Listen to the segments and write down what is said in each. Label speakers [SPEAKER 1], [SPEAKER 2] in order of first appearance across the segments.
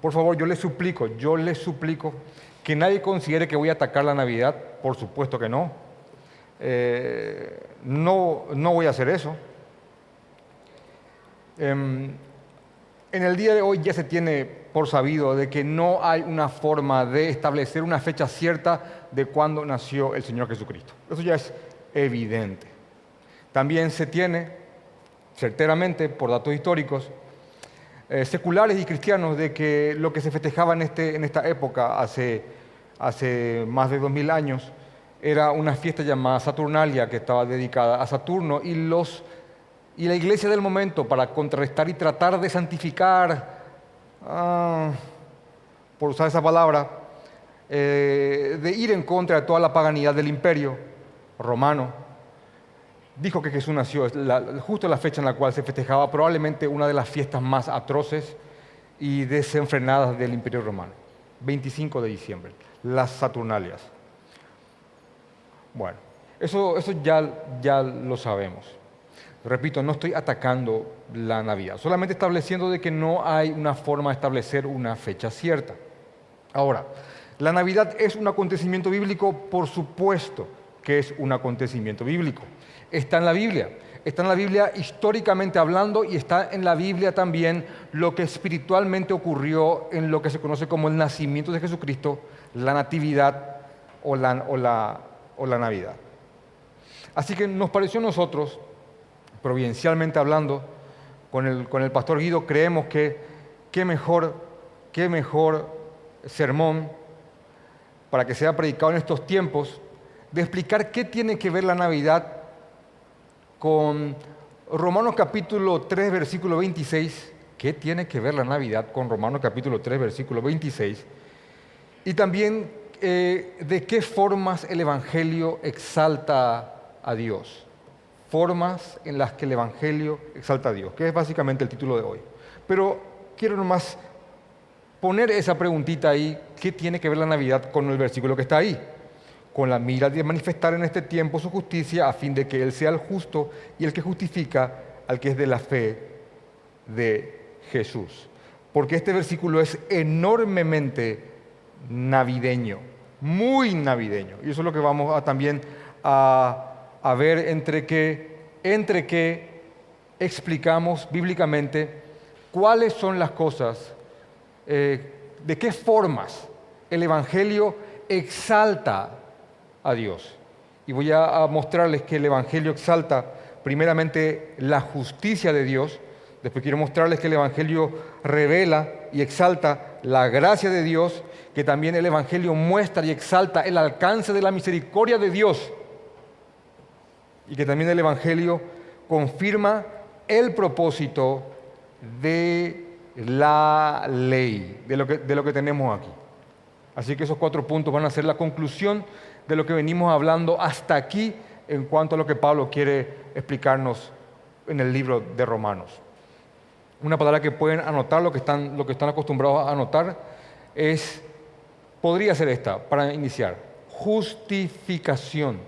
[SPEAKER 1] por favor, yo les suplico que nadie considere que voy a atacar la Navidad. Por supuesto que no. No voy a hacer eso. En el día de hoy ya se tiene por sabido de que no hay una forma de establecer una fecha cierta de cuándo nació el Señor Jesucristo. Eso ya es evidente. También se tiene, certeramente, por datos históricos, seculares y cristianos, de que lo que se festejaba en esta época, hace más de 2000 años, era una fiesta llamada Saturnalia, que estaba dedicada a Saturno, y la iglesia del momento, para contrarrestar y tratar de santificar, por usar esa palabra, de ir en contra de toda la paganidad del imperio romano, dijo que Jesús nació justo la fecha en la cual se festejaba probablemente una de las fiestas más atroces y desenfrenadas del imperio romano, 25 de diciembre, las Saturnalias. Bueno, eso ya lo sabemos. Repito, no estoy atacando la Navidad, solamente estableciendo de que no hay una forma de establecer una fecha cierta. Ahora, ¿la Navidad es un acontecimiento bíblico? Por supuesto que es un acontecimiento bíblico. Está en la Biblia históricamente hablando, y está en la Biblia también lo que espiritualmente ocurrió en lo que se conoce como el nacimiento de Jesucristo, la natividad o la Navidad. Así que nos pareció a nosotros, providencialmente hablando, con el pastor Guido, creemos que qué mejor sermón para que sea predicado en estos tiempos, de explicar qué tiene que ver la Navidad con Romanos capítulo 3, versículo 26. ¿Qué tiene que ver la Navidad con Romanos capítulo 3, versículo 26? Y también de qué formas el Evangelio exalta a Dios. Formas en las que el Evangelio exalta a Dios, que es básicamente el título de hoy. Pero quiero nomás poner esa preguntita ahí: ¿qué tiene que ver la Navidad con el versículo que está ahí? Con la mira de manifestar en este tiempo su justicia, a fin de que Él sea el justo y el que justifica al que es de la fe de Jesús. Porque este versículo es enormemente navideño, muy navideño. Y eso es lo que vamos también a ver entre que explicamos bíblicamente cuáles son las cosas, de qué formas el Evangelio exalta a Dios. Y voy a mostrarles que el Evangelio exalta primeramente la justicia de Dios. Después quiero mostrarles que el Evangelio revela y exalta la gracia de Dios, que también el Evangelio muestra y exalta el alcance de la misericordia de Dios, y que también el Evangelio confirma el propósito de la ley, de lo que tenemos aquí. Así que esos 4 puntos van a ser la conclusión de lo que venimos hablando hasta aquí en cuanto a lo que Pablo quiere explicarnos en el libro de Romanos. Una palabra que pueden anotar, lo que están acostumbrados a anotar, podría ser esta, para iniciar: justificación.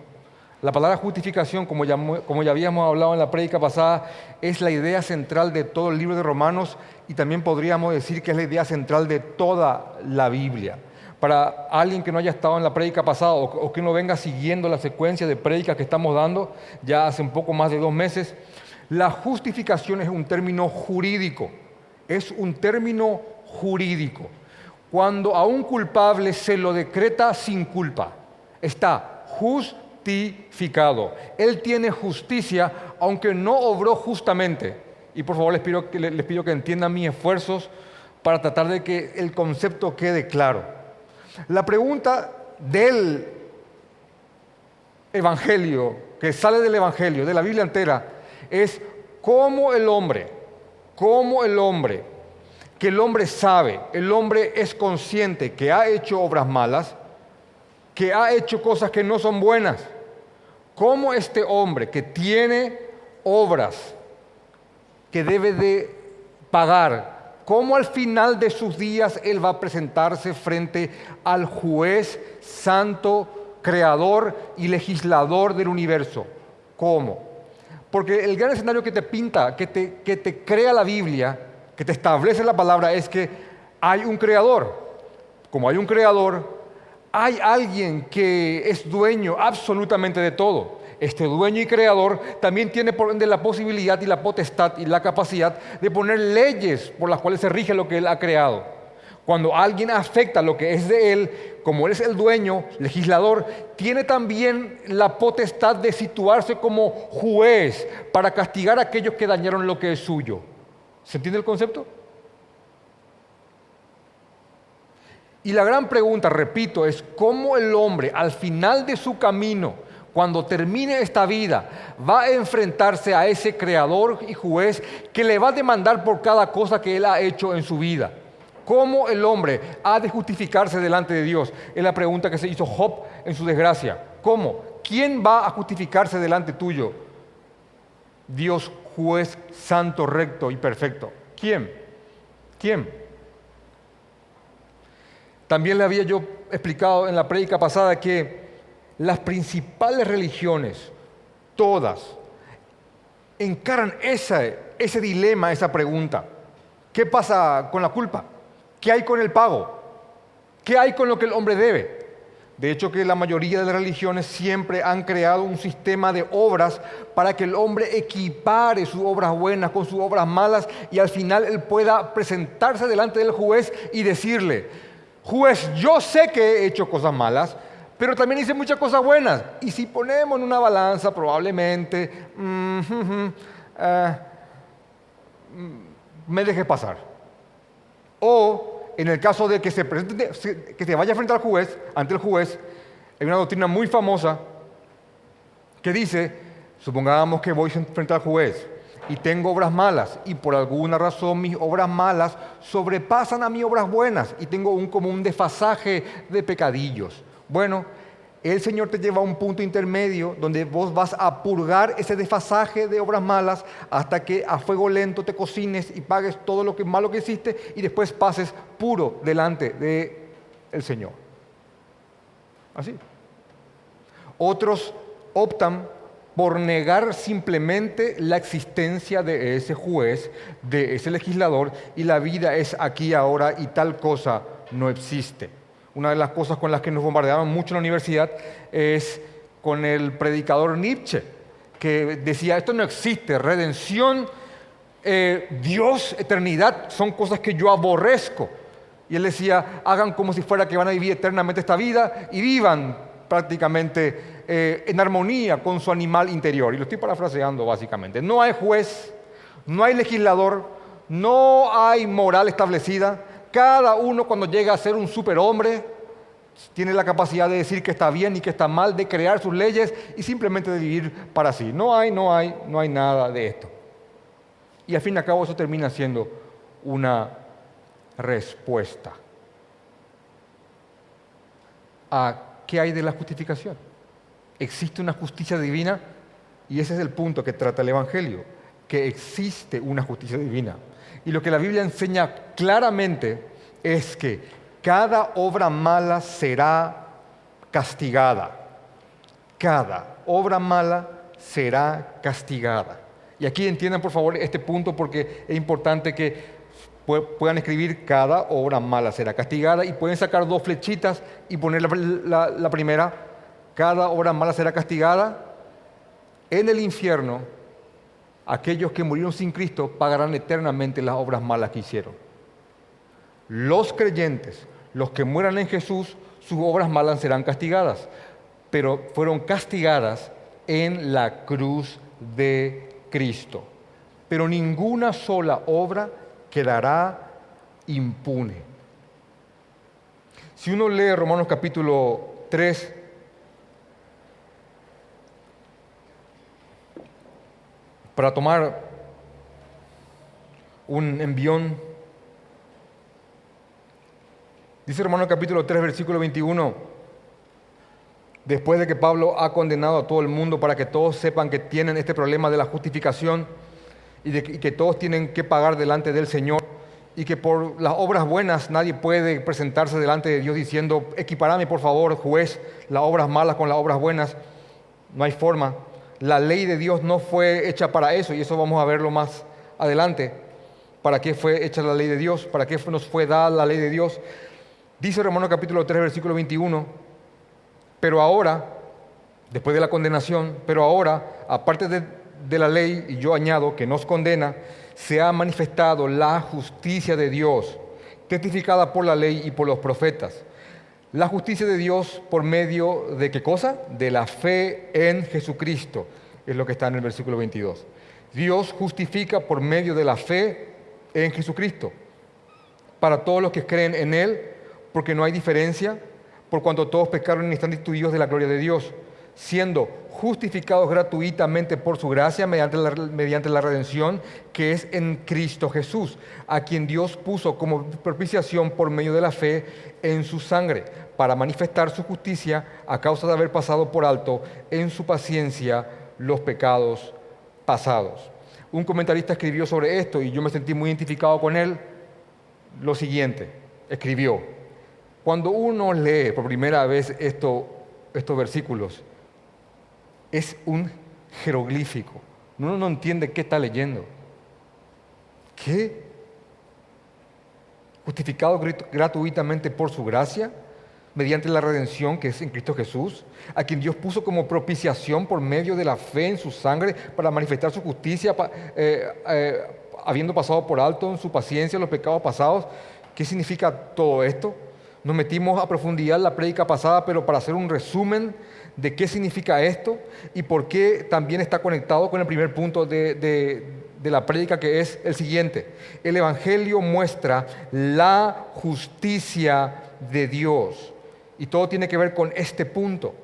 [SPEAKER 1] La palabra justificación, como ya habíamos hablado en la prédica pasada, es la idea central de todo el libro de Romanos, y también podríamos decir que es la idea central de toda la Biblia. Para alguien que no haya estado en la prédica pasada o que no venga siguiendo la secuencia de prédicas que estamos dando ya hace un poco más de 2 meses, la justificación es un término jurídico. Es un término jurídico. Cuando a un culpable se lo decreta sin culpa, está justificado. Él tiene justicia, aunque no obró justamente. Y por favor les pido que entiendan mis esfuerzos para tratar de que el concepto quede claro. La pregunta del Evangelio, que sale del Evangelio, de la Biblia entera, es cómo el hombre, que el hombre sabe, el hombre es consciente que ha hecho obras malas, que ha hecho cosas que no son buenas, cómo este hombre que tiene obras que debe de pagar, cómo al final de sus días él va a presentarse frente al juez santo, creador y legislador del universo. ¿Cómo? Porque el gran escenario que te pinta, que te crea la Biblia, que te establece la palabra, es que Hay un creador. Como hay un creador, hay alguien que es dueño absolutamente de todo. Este dueño y creador también tiene por ende la posibilidad y la potestad y la capacidad de poner leyes por las cuales se rige lo que Él ha creado. Cuando alguien afecta lo que es de Él, como Él es el dueño, legislador, tiene también la potestad de situarse como juez para castigar a aquellos que dañaron lo que es suyo. ¿Se entiende el concepto? Y la gran pregunta, repito, es cómo el hombre al final de su camino, cuando termine esta vida, va a enfrentarse a ese creador y juez que le va a demandar por cada cosa que él ha hecho en su vida. ¿Cómo el hombre ha de justificarse delante de Dios? Es la pregunta que se hizo Job en su desgracia. ¿Cómo? ¿Quién va a justificarse delante tuyo? Dios, juez santo, recto y perfecto. ¿Quién? ¿Quién? También le había yo explicado en la prédica pasada que las principales religiones, todas, encaran ese dilema, esa pregunta. ¿Qué pasa con la culpa? ¿Qué hay con el pago? ¿Qué hay con lo que el hombre debe? De hecho, que la mayoría de las religiones siempre han creado un sistema de obras para que el hombre equipare sus obras buenas con sus obras malas y al final él pueda presentarse delante del juez y decirle: juez, yo sé que he hecho cosas malas, pero también hice muchas cosas buenas. Y si ponemos en una balanza, probablemente me deje pasar. O en el caso de que que se vaya frente al juez, ante el juez, hay una doctrina muy famosa que dice: supongamos que voy frente al juez y tengo obras malas y por alguna razón mis obras malas sobrepasan a mis obras buenas y tengo como un desfasaje de pecadillos. Bueno, el Señor te lleva a un punto intermedio donde vos vas a purgar ese desfasaje de obras malas hasta que a fuego lento te cocines y pagues todo lo que malo que hiciste y después pases puro delante del Señor. Así. Otros optan por negar simplemente la existencia de ese juez, de ese legislador, y la vida es aquí ahora y tal cosa no existe. Una de las cosas con las que nos bombardeaban mucho en la universidad es con el predicador Nietzsche, que decía: esto no existe, redención, Dios, eternidad, son cosas que yo aborrezco. Y él decía: hagan como si fuera que van a vivir eternamente esta vida y vivan prácticamente en armonía con su animal interior. Y lo estoy parafraseando básicamente. No hay juez, no hay legislador, no hay moral establecida. Cada uno, cuando llega a ser un superhombre, tiene la capacidad de decir que está bien y que está mal, de crear sus leyes y simplemente de vivir para sí. No hay nada de esto. Y al fin y al cabo eso termina siendo una respuesta a ¿qué hay de la justificación? ¿Existe una justicia divina? Y ese es el punto que trata el Evangelio, que existe una justicia divina. Y lo que la Biblia enseña claramente es que cada obra mala será castigada. Cada obra mala será castigada. Y aquí entiendan por favor este punto porque es importante que puedan escribir: cada obra mala será castigada, y pueden sacar 2 flechitas y poner la primera: cada obra mala será castigada. En el infierno, aquellos que murieron sin Cristo pagarán eternamente las obras malas que hicieron. Los creyentes, los que mueran en Jesús, sus obras malas serán castigadas, pero fueron castigadas en la cruz de Cristo. Pero ninguna sola obra quedará impune. Si uno lee Romanos capítulo 3, para tomar un envión, dice Romanos capítulo 3, versículo 21, después de que Pablo ha condenado a todo el mundo para que todos sepan que tienen este problema de la justificación y que todos tienen que pagar delante del Señor, y que por las obras buenas nadie puede presentarse delante de Dios diciendo: equiparame por favor, juez, las obras malas con las obras buenas. No hay forma. La ley de Dios no fue hecha para eso, y eso vamos a verlo más adelante. ¿Para qué fue hecha la ley de Dios? ¿Para qué nos fue dada la ley de Dios? Dice Romanos capítulo 3, versículo 21, pero ahora, después de la condenación, pero ahora, aparte de la ley, y yo añado que nos condena, se ha manifestado la justicia de Dios, testificada por la ley y por los profetas. La justicia de Dios por medio de ¿qué cosa? De la fe en Jesucristo, es lo que está en el versículo 22. Dios justifica por medio de la fe en Jesucristo para todos los que creen en Él, porque no hay diferencia, por cuanto todos pecaron y están destituidos de la gloria de Dios, siendo justificados gratuitamente por su gracia mediante la redención que es en Cristo Jesús, a quien Dios puso como propiciación por medio de la fe en su sangre, para manifestar su justicia a causa de haber pasado por alto en su paciencia los pecados pasados. Un comentarista escribió sobre esto y yo me sentí muy identificado con él. Lo siguiente, escribió: cuando uno lee por primera vez estos versículos, es un jeroglífico. Uno no entiende qué está leyendo. ¿Qué? Justificado gratuitamente por su gracia, mediante la redención que es en Cristo Jesús, a quien Dios puso como propiciación por medio de la fe en su sangre para manifestar su justicia, habiendo pasado por alto en su paciencia los pecados pasados. ¿Qué significa todo esto? Nos metimos a profundidad en la prédica pasada, pero para hacer un resumen de qué significa esto y por qué también está conectado con el primer punto de la prédica, que es el siguiente. El Evangelio muestra la justicia de Dios. Y todo tiene que ver con este punto,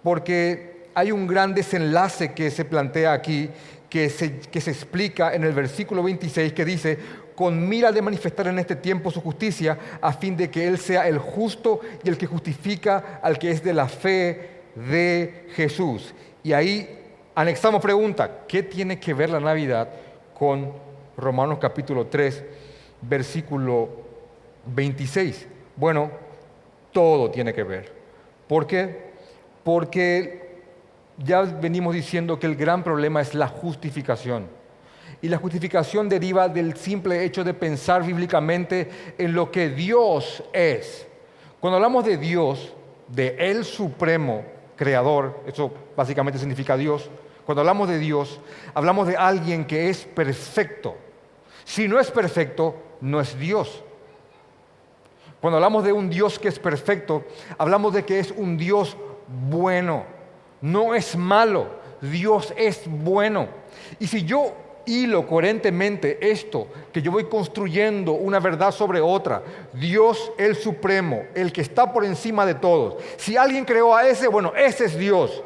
[SPEAKER 1] porque hay un gran desenlace que se plantea aquí, que se explica en el versículo 26, que dice: con mira de manifestar en este tiempo su justicia, a fin de que Él sea el justo y el que justifica al que es de la fe de Jesús. Y ahí anexamos pregunta: ¿qué tiene que ver la Navidad con Romanos capítulo 3, versículo 26? Bueno, todo tiene que ver. ¿Por qué? Porque ya venimos diciendo que el gran problema es la justificación. Y la justificación deriva del simple hecho de pensar bíblicamente en lo que Dios es. Cuando hablamos de Dios, de El Supremo Creador, eso básicamente significa Dios. Cuando hablamos de Dios, hablamos de alguien que es perfecto. Si no es perfecto, no es Dios. Cuando hablamos de un Dios que es perfecto, hablamos de que es un Dios bueno. No es malo, Dios es bueno. Y si yo hilo coherentemente esto, que yo voy construyendo una verdad sobre otra, Dios el Supremo, el que está por encima de todos. Si alguien creó a ese, bueno, ese es Dios.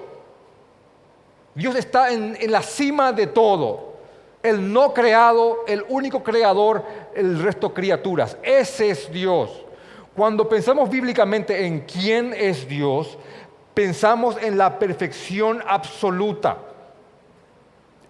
[SPEAKER 1] Dios está en la cima de todo. El no creado, el único creador, el resto criaturas. Ese es Dios. Cuando pensamos bíblicamente en quién es Dios, pensamos en la perfección absoluta,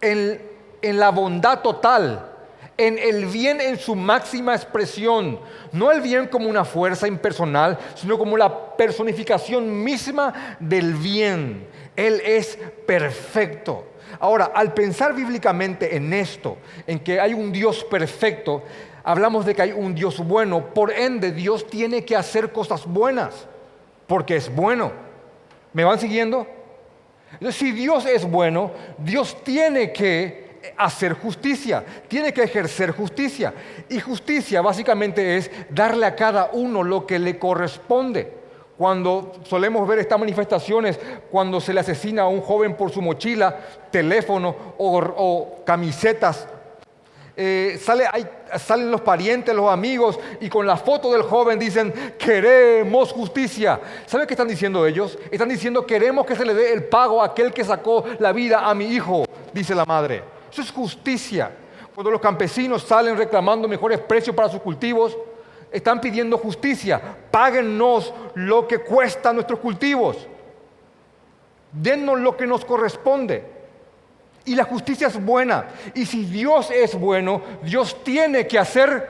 [SPEAKER 1] en la bondad total, en el bien en su máxima expresión. No el bien como una fuerza impersonal, sino como la personificación misma del bien. Él es perfecto. Ahora, al pensar bíblicamente en esto, en que hay un Dios perfecto, hablamos de que hay un Dios bueno. Por ende, Dios tiene que hacer cosas buenas, porque es bueno. ¿Me van siguiendo? Entonces, si Dios es bueno, Dios tiene que hacer justicia, tiene que ejercer justicia. Y justicia básicamente es darle a cada uno lo que le corresponde. Cuando solemos ver estas manifestaciones, cuando se le asesina a un joven por su mochila, teléfono o camisetas, salen los parientes, los amigos, y con la foto del joven dicen: queremos justicia. ¿Saben qué están diciendo ellos? Están diciendo: queremos que se le dé el pago a aquel que sacó la vida a mi hijo, dice la madre. Eso es justicia. Cuando los campesinos salen reclamando mejores precios para sus cultivos, están pidiendo justicia. Páguennos lo que cuestan nuestros cultivos. Dennos lo que nos corresponde. Y la justicia es buena. Y si Dios es bueno, Dios tiene que hacer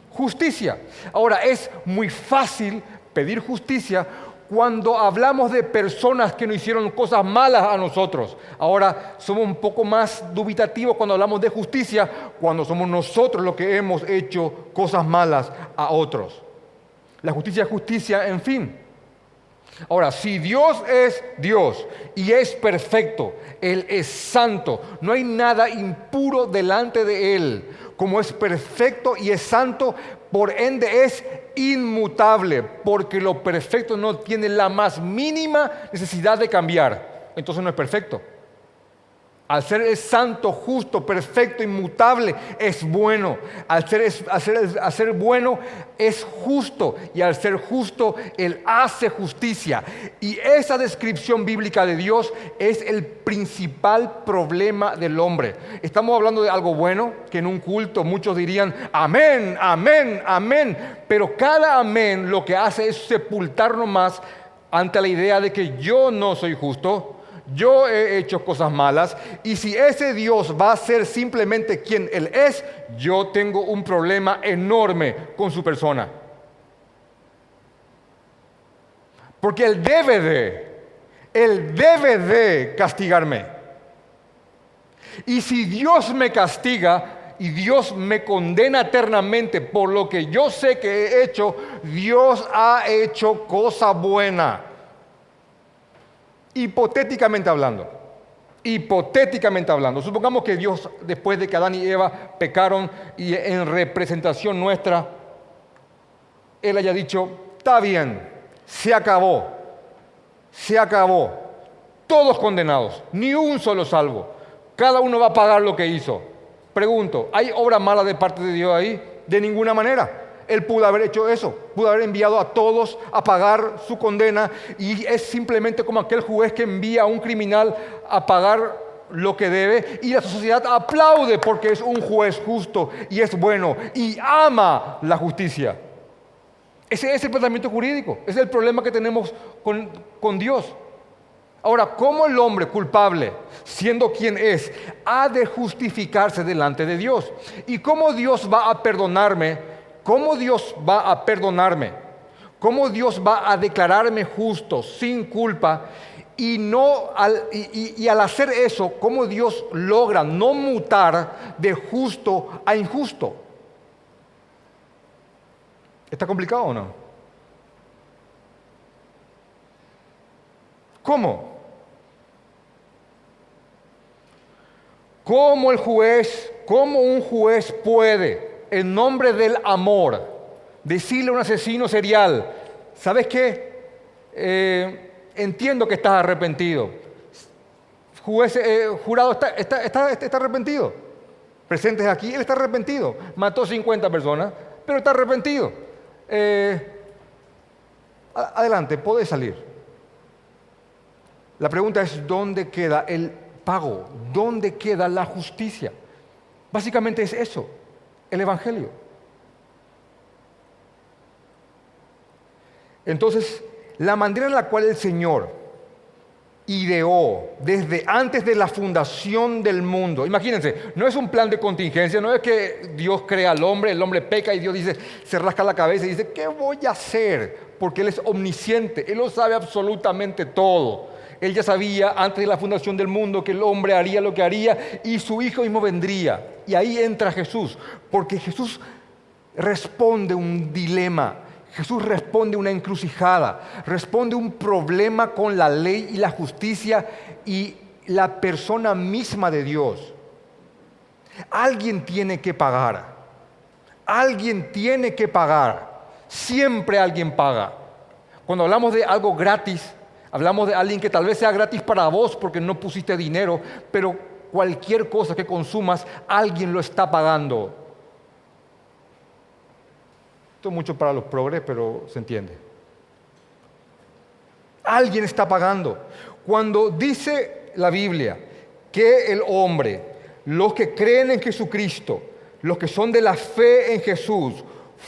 [SPEAKER 1] justicia. Ahora, es muy fácil pedir justicia cuando hablamos de personas que nos hicieron cosas malas a nosotros. Ahora somos un poco más dubitativos cuando hablamos de justicia, cuando somos nosotros los que hemos hecho cosas malas a otros. La justicia es justicia, en fin. Ahora, si Dios es Dios y es perfecto, Él es santo, no hay nada impuro delante de Él. Como es perfecto y es santo, por ende es inmutable, porque lo perfecto no tiene la más mínima necesidad de cambiar. Entonces no es perfecto. Al ser santo, justo, perfecto, inmutable, es bueno. Al ser bueno, es justo. Y al ser justo, Él hace justicia. Y esa descripción bíblica de Dios es el principal problema del hombre. Estamos hablando de algo bueno, que en un culto muchos dirían, amén, amén, amén. Pero cada amén lo que hace es sepultarnos más ante la idea de que yo no soy justo. Yo he hecho cosas malas y si ese Dios va a ser simplemente quien Él es, yo tengo un problema enorme con su persona. Porque Él debe de castigarme. Y si Dios me castiga y Dios me condena eternamente por lo que yo sé que he hecho, Dios ha hecho cosa buena. Hipotéticamente hablando, supongamos que Dios, después de que Adán y Eva pecaron y en representación nuestra, Él haya dicho, está bien, se acabó, todos condenados, ni un solo salvo, cada uno va a pagar lo que hizo. Pregunto, ¿hay obra mala de parte de Dios ahí? De ninguna manera. Él pudo haber hecho eso, pudo haber enviado a todos a pagar su condena y es simplemente como aquel juez que envía a un criminal a pagar lo que debe y la sociedad aplaude porque es un juez justo y es bueno y ama la justicia. Ese es el planteamiento jurídico, ese es el problema que tenemos con Dios. Ahora, ¿cómo el hombre culpable, siendo quien es, ha de justificarse delante de Dios? ¿Y cómo Dios va a perdonarme? ¿Cómo Dios va a perdonarme? ¿Cómo Dios va a declararme justo, sin culpa? Y al hacer eso, ¿cómo Dios logra no mutar de justo a injusto? ¿Está complicado o no? ¿Cómo? ¿Cómo un juez puede, en nombre del amor, decirle a un asesino serial, ¿sabes qué? Entiendo que estás arrepentido. Jurado está arrepentido. Presentes aquí, él está arrepentido. Mató 50 personas, pero está arrepentido. Adelante, podés salir. La pregunta es, ¿dónde queda el pago? ¿Dónde queda la justicia? Básicamente es eso. El Evangelio. Entonces, la manera en la cual el Señor ideó desde antes de la fundación del mundo, imagínense, no es un plan de contingencia, no es que Dios crea al hombre, el hombre peca y Dios dice, se rasca la cabeza y dice, ¿qué voy a hacer? Porque Él es omnisciente, Él lo sabe absolutamente todo. Él ya sabía antes de la fundación del mundo que el hombre haría lo que haría y su Hijo mismo vendría. Y ahí entra Jesús, porque Jesús responde un dilema, Jesús responde una encrucijada, responde un problema con la ley y la justicia y la persona misma de Dios. Alguien tiene que pagar, siempre alguien paga. Cuando hablamos de algo gratis, hablamos de alguien que tal vez sea gratis para vos porque no pusiste dinero, pero cualquier cosa que consumas, alguien lo está pagando. Esto es mucho para los progres, pero se entiende. Alguien está pagando. Cuando dice la Biblia que el hombre, los que creen en Jesucristo, los que son de la fe en Jesús,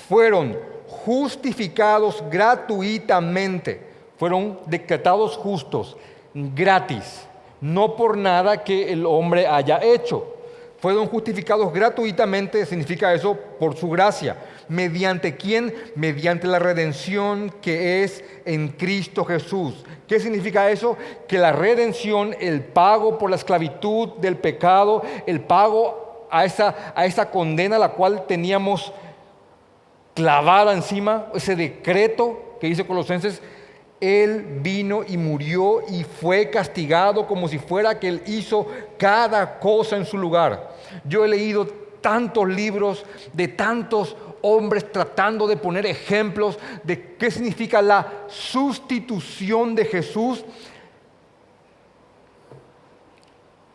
[SPEAKER 1] fueron justificados gratuitamente, fueron decretados justos, gratis, no por nada que el hombre haya hecho. Fueron justificados gratuitamente, significa eso, por su gracia. ¿Mediante quién? Mediante la redención que es en Cristo Jesús. ¿Qué significa eso? Que la redención, el pago por la esclavitud del pecado, el pago a esa condena a la cual teníamos clavada encima, ese decreto que dice Colosenses, Él vino y murió y fue castigado como si fuera que Él hizo cada cosa en su lugar. Yo he leído tantos libros de tantos hombres tratando de poner ejemplos de qué significa la sustitución de Jesús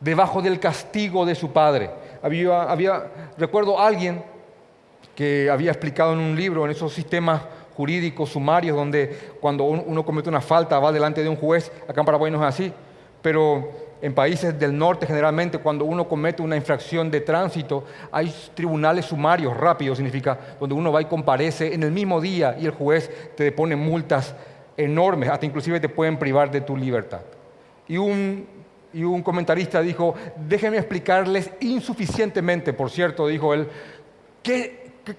[SPEAKER 1] debajo del castigo de su Padre. Recuerdo a alguien que había explicado en un libro, en esos sistemas jurídicos, sumarios, donde cuando uno comete una falta va delante de un juez. Acá en Paraguay no es así, pero en países del norte generalmente cuando uno comete una infracción de tránsito hay tribunales sumarios, rápidos significa, donde uno va y comparece en el mismo día y el juez te pone multas enormes, hasta inclusive te pueden privar de tu libertad. Y un comentarista dijo, déjenme explicarles insuficientemente, por cierto, dijo él,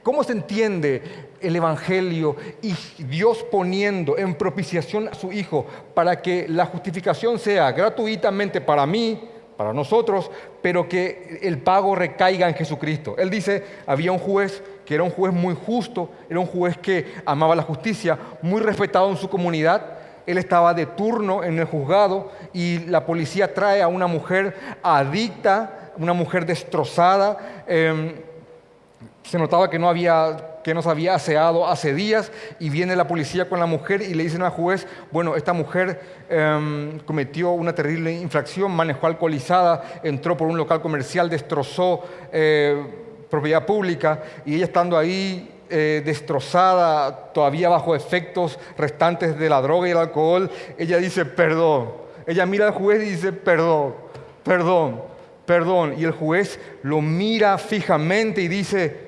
[SPEAKER 1] ¿cómo se entiende el Evangelio y Dios poniendo en propiciación a su Hijo para que la justificación sea gratuitamente para mí, para nosotros, pero que el pago recaiga en Jesucristo? Él dice, había un juez que era un juez muy justo, era un juez que amaba la justicia, muy respetado en su comunidad. Él estaba de turno en el juzgado y la policía trae a una mujer adicta, una mujer destrozada. Se notaba que no se había aseado hace días y viene la policía con la mujer y le dicen al juez, bueno, esta mujer cometió una terrible infracción, manejó alcoholizada, entró por un local comercial, destrozó propiedad pública y ella estando ahí destrozada, todavía bajo efectos restantes de la droga y el alcohol, ella dice perdón. Ella mira al juez y dice perdón, perdón, perdón. Y el juez lo mira fijamente y dice,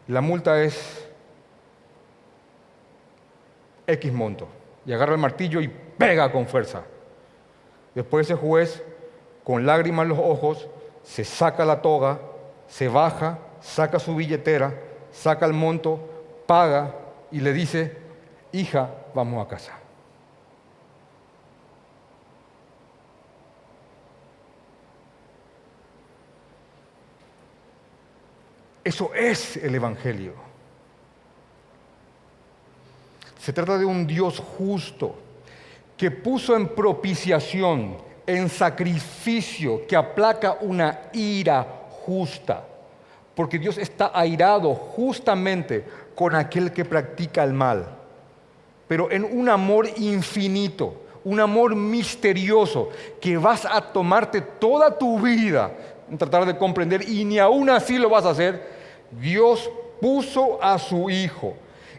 [SPEAKER 1] la multa es X monto. Y agarra el martillo y pega con fuerza. Después ese juez, con lágrimas en los ojos, se saca la toga, se baja, saca su billetera, saca el monto, paga y le dice, hija, vamos a casa. Eso es el Evangelio. Se trata de un Dios justo que puso en propiciación, en sacrificio, que aplaca una ira justa. Porque Dios está airado justamente con aquel que practica el mal. Pero en un amor infinito, un amor misterioso, que vas a tomarte toda tu vida en tratar de comprender y ni aún así lo vas a hacer. Dios puso a su Hijo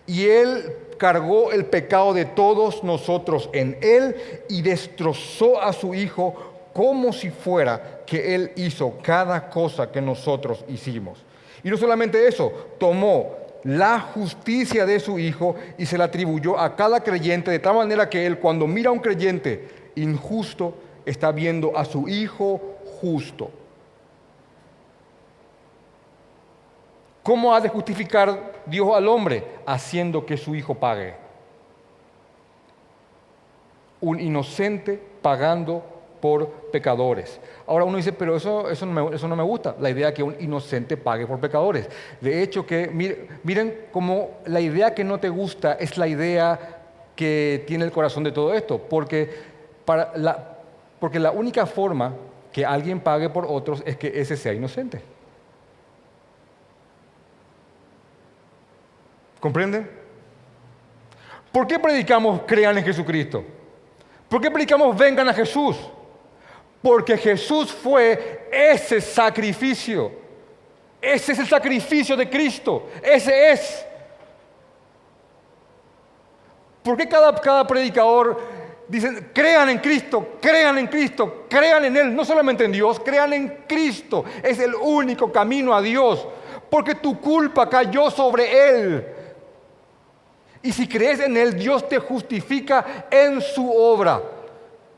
[SPEAKER 1] y Él cargó el pecado de todos nosotros en Él y destrozó a su Hijo como si fuera que Él hizo cada cosa que nosotros hicimos. Y no solamente eso, tomó la justicia de su Hijo y se la atribuyó a cada creyente de tal manera que Él, cuando mira a un creyente injusto, está viendo a su Hijo justo. ¿Cómo ha de justificar Dios al hombre? Haciendo que su Hijo pague. Un inocente pagando por pecadores. Ahora uno dice, pero eso no me gusta, la idea de que un inocente pague por pecadores. De hecho, miren cómo la idea que no te gusta es la idea que tiene el corazón de todo esto. Porque la única forma que alguien pague por otros es que ese sea inocente. ¿Comprenden? ¿Por qué predicamos crean en Jesucristo? ¿Por qué predicamos vengan a Jesús? Porque Jesús fue ese sacrificio. Ese es el sacrificio de Cristo. Ese es. ¿Por qué cada predicador dice crean en Cristo, crean en Cristo, crean en Él? No solamente en Dios, crean en Cristo. Es el único camino a Dios. Porque tu culpa cayó sobre Él. Y si crees en Él, Dios te justifica en su obra.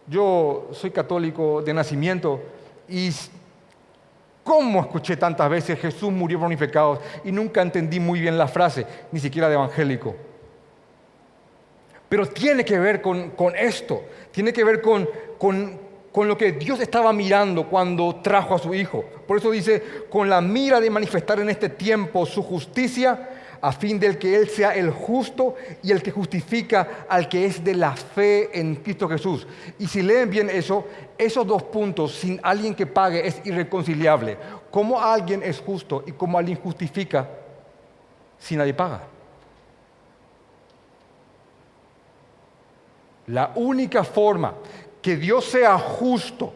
[SPEAKER 1] Yo soy católico de nacimiento y ¿Cómo escuché tantas veces Jesús murió por mis pecados y nunca entendí muy bien la frase, ni siquiera de evangélico? Pero tiene que ver con esto, tiene que ver con lo que Dios estaba mirando cuando trajo a su Hijo. Por eso dice, con la mira de manifestar en este tiempo su justicia, a fin de que Él sea el justo y el que justifica al que es de la fe en Cristo Jesús. Y si leen bien eso, esos dos puntos, sin alguien que pague, es irreconciliable. ¿Cómo alguien es justo y cómo alguien justifica si nadie paga? La única forma que Dios sea justo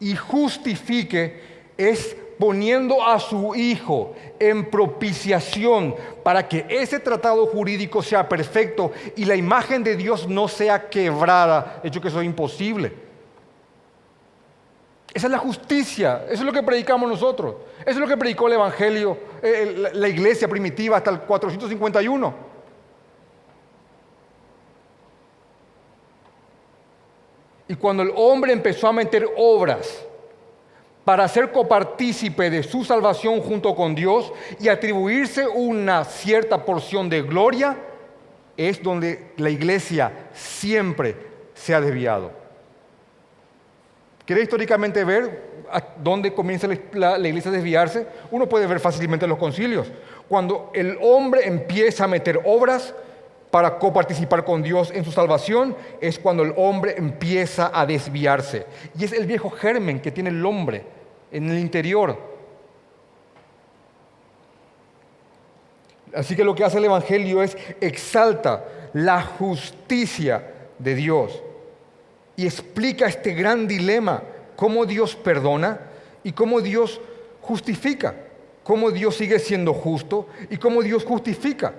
[SPEAKER 1] y justifique es poniendo a su Hijo en propiciación para que ese tratado jurídico sea perfecto y la imagen de Dios no sea quebrada, hecho que eso es imposible. Esa es la justicia, eso es lo que predicamos nosotros, eso es lo que predicó el Evangelio, la iglesia primitiva hasta el 451. Y cuando el hombre empezó a meter obras para ser copartícipe de su salvación junto con Dios y atribuirse una cierta porción de gloria, es donde la iglesia siempre se ha desviado. ¿Quiere históricamente ver a dónde comienza la iglesia a desviarse? Uno puede ver fácilmente en los concilios. Cuando el hombre empieza a meter obras para coparticipar con Dios en su salvación, es cuando el hombre empieza a desviarse. Y es el viejo germen que tiene el hombre en el interior. Así que lo que hace el Evangelio es exalta la justicia de Dios y explica este gran dilema, cómo Dios perdona y cómo Dios justifica, cómo Dios sigue siendo justo y cómo Dios justifica.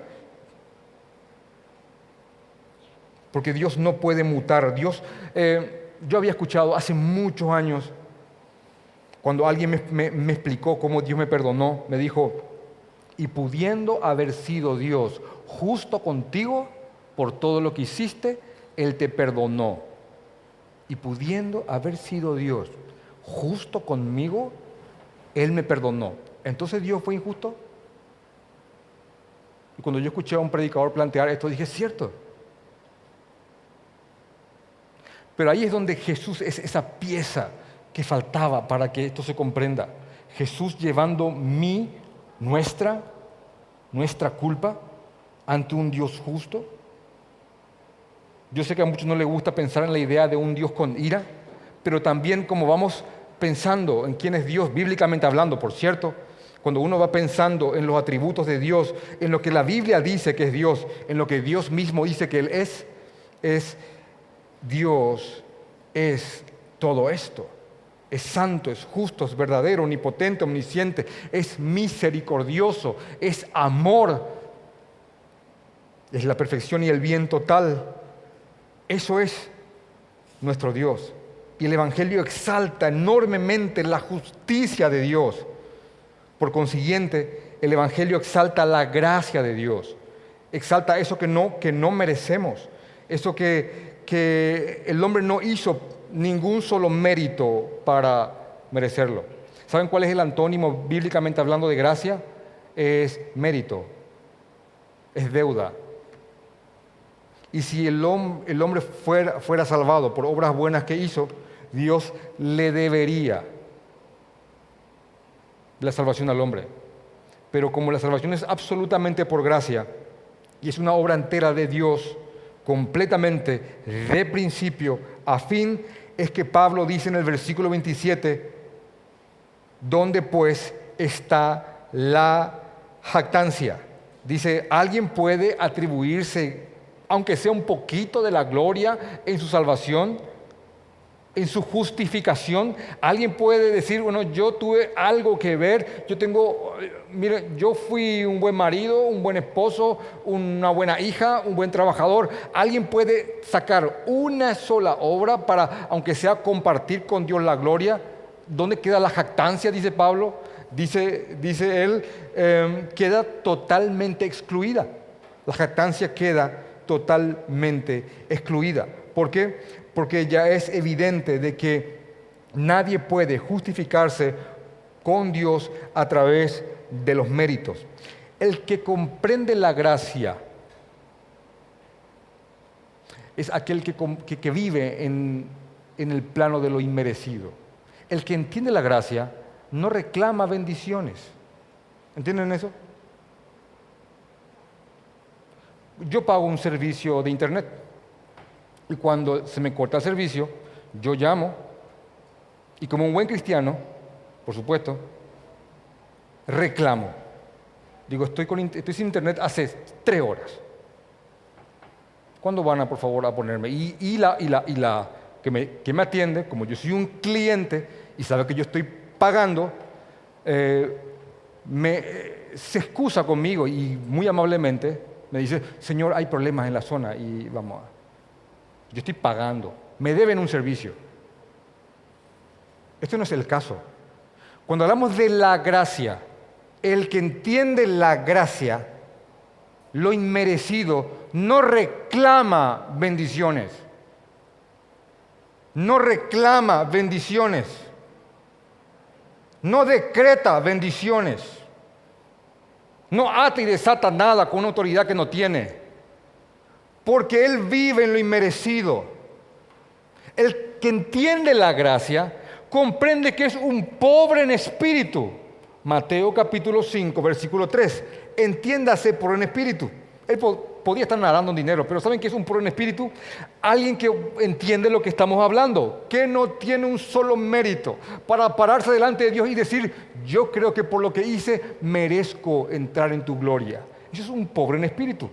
[SPEAKER 1] Porque Dios no puede mutar. Yo había escuchado hace muchos años, cuando alguien me explicó cómo Dios me perdonó, me dijo, y pudiendo haber sido Dios justo contigo por todo lo que hiciste, Él te perdonó. Y pudiendo haber sido Dios justo conmigo, Él me perdonó. ¿Entonces Dios fue injusto? Y cuando yo escuché a un predicador plantear esto, dije, es cierto. Pero ahí es donde Jesús es esa pieza que faltaba para que esto se comprenda. Jesús llevando nuestra culpa ante un Dios justo. Yo sé que a muchos no les gusta pensar en la idea de un Dios con ira, pero también como vamos pensando en quién es Dios, bíblicamente hablando, por cierto, cuando uno va pensando en los atributos de Dios, en lo que la Biblia dice que es Dios, en lo que Dios mismo dice que Él es Dios es todo esto. Es santo, es justo, es verdadero, omnipotente, omnisciente, es misericordioso, es amor, es la perfección y el bien total. Eso es nuestro Dios. Y el Evangelio exalta enormemente la justicia de Dios. Por consiguiente, el Evangelio exalta la gracia de Dios. Exalta eso que no merecemos. Eso que el hombre no hizo ningún solo mérito para merecerlo. ¿Saben cuál es el antónimo bíblicamente hablando de gracia? Es mérito, es deuda. Y si el hombre fuera salvado por obras buenas que hizo, Dios le debería la salvación al hombre. Pero como la salvación es absolutamente por gracia y es una obra entera de Dios, completamente de principio a fin, es que Pablo dice en el versículo 27, ¿dónde pues está la jactancia? Dice, ¿alguien puede atribuirse, aunque sea un poquito de la gloria en su salvación, en su justificación? ¿Alguien puede decir, bueno, yo tuve algo que ver, yo fui un buen marido, un buen esposo, una buena hija, un buen trabajador? ¿Alguien puede sacar una sola obra para, aunque sea compartir con Dios la gloria? ¿Dónde queda la jactancia? Dice Pablo, dice él, queda totalmente excluida. La jactancia queda totalmente excluida. ¿Por qué? Porque ya es evidente de que nadie puede justificarse con Dios a través de los méritos. El que comprende la gracia es aquel que vive en el plano de lo inmerecido. El que entiende la gracia no reclama bendiciones. ¿Entienden eso? Yo pago un servicio de internet y cuando se me corta el servicio, yo llamo y como un buen cristiano, por supuesto, reclamo. Digo, estoy sin internet hace 3 horas. ¿Cuándo van a, por favor, a ponerme? Y la que me atiende, como yo soy un cliente y sabe que yo estoy pagando, se excusa conmigo y muy amablemente me dice, señor, hay problemas en la zona y yo estoy pagando, me deben un servicio. Esto no es el caso. Cuando hablamos de la gracia, el que entiende la gracia, lo inmerecido, no reclama bendiciones. No reclama bendiciones. No decreta bendiciones. No ata y desata nada con una autoridad que no tiene. Porque él vive en lo inmerecido. El que entiende la gracia comprende que es un pobre en espíritu. Mateo capítulo 5, versículo 3. Entiéndase por en espíritu. Él podía estar nadando en dinero, pero ¿saben qué es un pobre en espíritu? Alguien que entiende lo que estamos hablando, que no tiene un solo mérito para pararse delante de Dios y decir, yo creo que por lo que hice merezco entrar en tu gloria. Eso es un pobre en espíritu.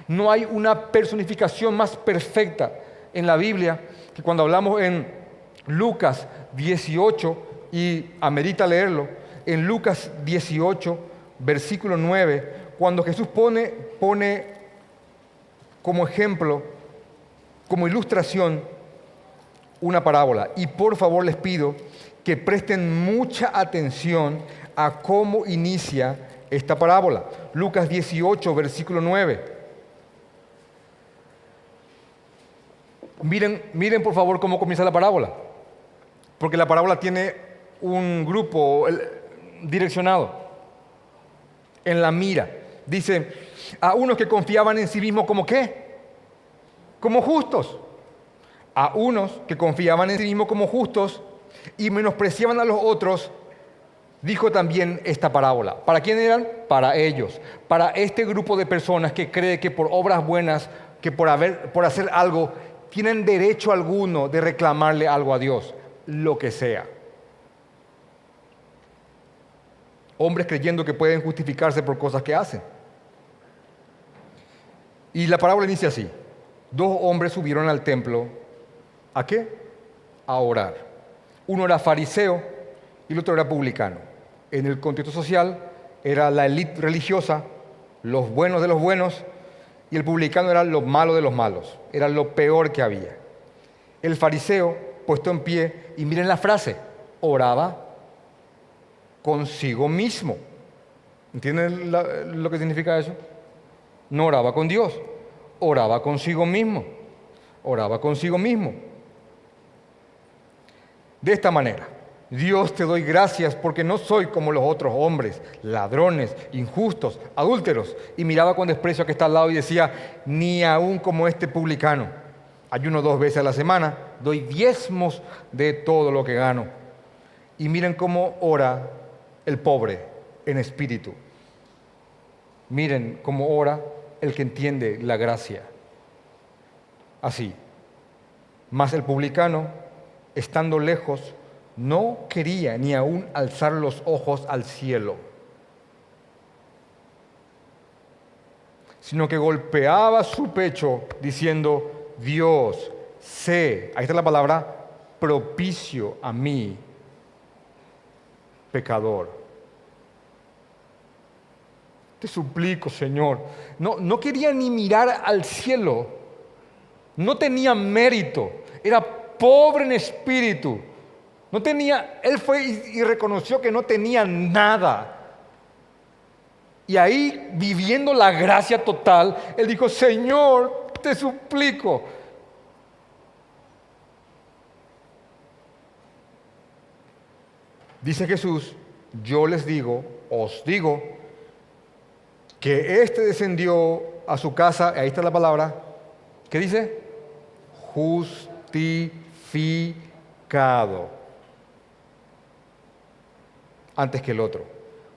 [SPEAKER 1] No hay una personificación más perfecta en la Biblia que cuando hablamos en Lucas 18, y amerita leerlo, en Lucas 18, versículo 9, cuando Jesús pone como ejemplo, como ilustración, una parábola. Y por favor les pido que presten mucha atención a cómo inicia esta parábola. Lucas 18, versículo 9. Miren por favor cómo comienza la parábola, porque la parábola tiene un grupo direccionado en la mira. Dice, a unos que confiaban en sí mismos como ¿qué? Como justos. A unos que confiaban en sí mismos como justos y menospreciaban a los otros, dijo también esta parábola. ¿Para quién eran? Para ellos. Para este grupo de personas que cree que por obras buenas, que por hacer algo, tienen derecho alguno de reclamarle algo a Dios, lo que sea. Hombres creyendo que pueden justificarse por cosas que hacen. Y la parábola inicia así. 2 hombres subieron al templo. ¿A qué? A orar. Uno era fariseo y el otro era publicano. En el contexto social era la élite religiosa, los buenos de los buenos, y el publicano era lo malo de los malos. Era lo peor que había. El fariseo, puesto en pie, y miren la frase, oraba consigo mismo. ¿Entienden lo que significa eso? No oraba con Dios, oraba consigo mismo. Oraba consigo mismo. De esta manera, Dios, te doy gracias porque no soy como los otros hombres, ladrones, injustos, adúlteros. Y miraba con desprecio a que está al lado y decía, ni aún como este publicano. Ayuno 2 veces a la semana, doy diezmos de todo lo que gano. Y miren cómo ora el pobre en espíritu. Miren cómo ora el que entiende la gracia. Así. Mas el publicano, estando lejos, no quería ni aún alzar los ojos al cielo, sino que golpeaba su pecho diciendo, Dios, sé, ahí está la palabra, propicio a mí, pecador. Te suplico, Señor. No quería ni mirar al cielo. No tenía mérito. Era pobre en espíritu. No tenía, él fue y reconoció que no tenía nada. Y ahí, viviendo la gracia total, él dijo, Señor, te suplico. Dice Jesús Yo les digo, os digo, que éste descendió a su casa, ahí está la palabra, ¿qué dice? Justificado antes que el otro.